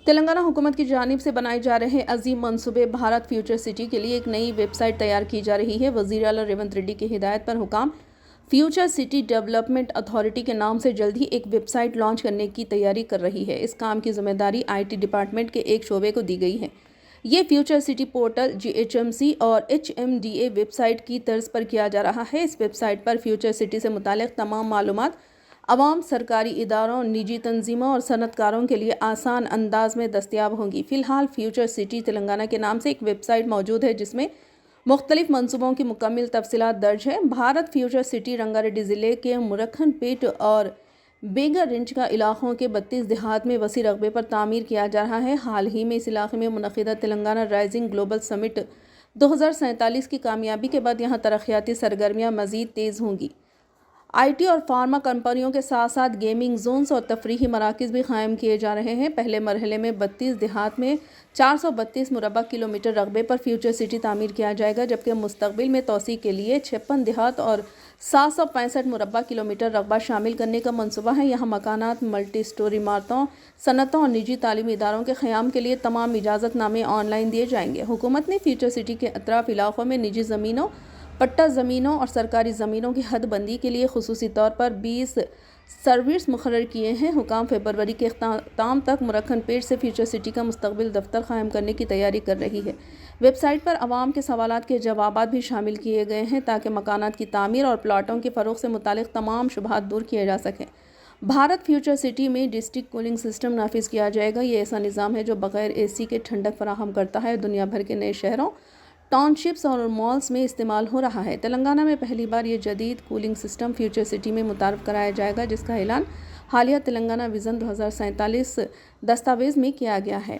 تلنگانہ حکومت کی جانب سے بنائے جا رہے عظیم منصوبے بھارت فیوچر سٹی کے لیے ایک نئی ویب سائٹ تیار کی جا رہی ہے۔ وزیر اعلیٰ ریونت ریڈی کی ہدایت پر حکام فیوچر سٹی ڈیولپمنٹ اتھارٹی کے نام سے جلد ہی ایک ویب سائٹ لانچ کرنے کی تیاری کر رہی ہے۔ اس کام کی ذمہ داری IT ڈپارٹمنٹ کے ایک شعبے کو دی گئی ہے۔ یہ فیوچر سٹی پورٹل GHMC اور HMDA ویب سائٹ کی طرز پر کیا جا رہا ہے۔ اس ویب سائٹ پر فیوچر سٹی سے متعلق تمام معلومات عوام، سرکاری اداروں، نجی تنظیموں اور صنعت کاروں کے لیے آسان انداز میں دستیاب ہوں گی۔ فی الحال فیوچر سٹی تلنگانہ کے نام سے ایک ویب سائٹ موجود ہے جس میں مختلف منصوبوں کی مکمل تفصیلات درج ہیں۔ بھارت فیوچر سٹی رنگا ریڈی ضلع کے مرکھن پیٹ اور بیگر رینج کا علاقوں کے 32 دیہات میں وسیع رقبے پر تعمیر کیا جا رہا ہے۔ حال ہی میں اس علاقے میں منعقدہ تلنگانہ رائزنگ گلوبل سمٹ 2047 کی کامیابی کے بعد یہاں ترقیاتی سرگرمیاں مزید تیز ہوں گی۔ IT اور فارما کمپنیوں کے ساتھ ساتھ گیمنگ زونز اور تفریحی مراکز بھی قائم کیے جا رہے ہیں۔ پہلے مرحلے میں 32 دیہات میں 432 مربع کلومیٹر رقبے پر فیوچر سٹی تعمیر کیا جائے گا، جبکہ مستقبل میں توسیع کے لیے 56 دیہات اور 765 مربع کلومیٹر رقبہ شامل کرنے کا منصوبہ ہے۔ یہاں مکانات، ملٹی سٹوری عمارتوں، صنعتوں اور نجی تعلیمی اداروں کے قیام کے لیے تمام اجازت نامے آن لائن دیے جائیں گے۔ حکومت نے فیوچر سٹی کے اطراف علاقوں میں نجی زمینوں، پٹہ زمینوں اور سرکاری زمینوں کی حد بندی کے لیے خصوصی طور پر 20 سرویس مقرر کیے ہیں۔ حکام فروری کے اختتام تک مرکھن پیٹ سے فیوچر سٹی کا مستقبل دفتر قائم کرنے کی تیاری کر رہی ہے۔ ویب سائٹ پر عوام کے سوالات کے جوابات بھی شامل کیے گئے ہیں تاکہ مکانات کی تعمیر اور پلاٹوں کے فروغ سے متعلق تمام شبہات دور کیے جا سکیں۔ بھارت فیوچر سٹی میں ڈسٹرکٹ کولنگ سسٹم نافذ کیا جائے گا۔ یہ ایسا نظام ہے جو بغیر AC کے ٹھنڈک فراہم کرتا ہے۔ دنیا بھر کے نئے شہروں، ٹاؤن شپس اور مالز میں استعمال ہو رہا ہے۔ تلنگانہ میں پہلی بار یہ جدید کولنگ سسٹم فیوچر سٹی میں متعارف کرایا جائے گا، جس کا اعلان حالیہ تلنگانہ وژن 2047 دستاویز میں کیا گیا ہے۔